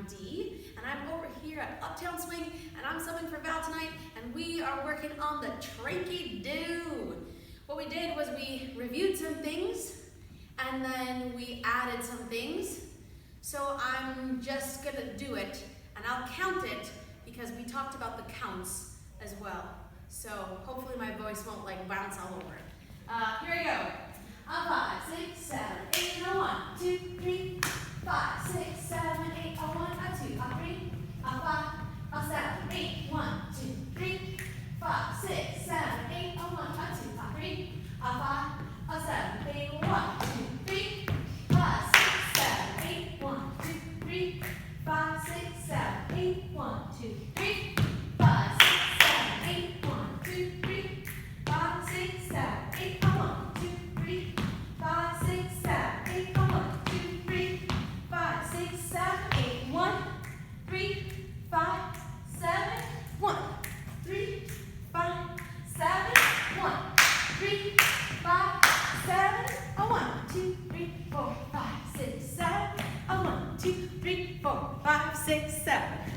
I'm Dee, and I'm over here at Uptown Swing, and I'm subbing for Val tonight, and we are working on the Tranky do. What we did was we reviewed some things, and then we added some things. So I'm just gonna do it, and I'll count it because we talked about the counts as well. So hopefully my voice won't like bounce all over it. Here we go. 5, 6, 7, 8, 1, 2, 3, 5, 6, 7, 8, 1, 2, 3, 5, 7, 8, 1, 2, 3, 5, 6, 7, 8, 1, 2, 3, 5, 7, 8, 1, 2, 3, 5, 6, 7, 8, 1, 2, 3, 5, 6, 7, 8, 1, 2, 3, 5, 6, 7, 8, 1, 2, 3, 5, 6, 7, 8, 1, 2, 3, 5, 6, 7, 8, 1, 2, 3, 5, 6, 7, 8, 1, 3, 5, 7, 1, 3, 5, 7, 1, 3, 5, 7, 1, 2, 3, 4, 5, 6, 7, 1, 2, 3, 4, 5, 6, 7.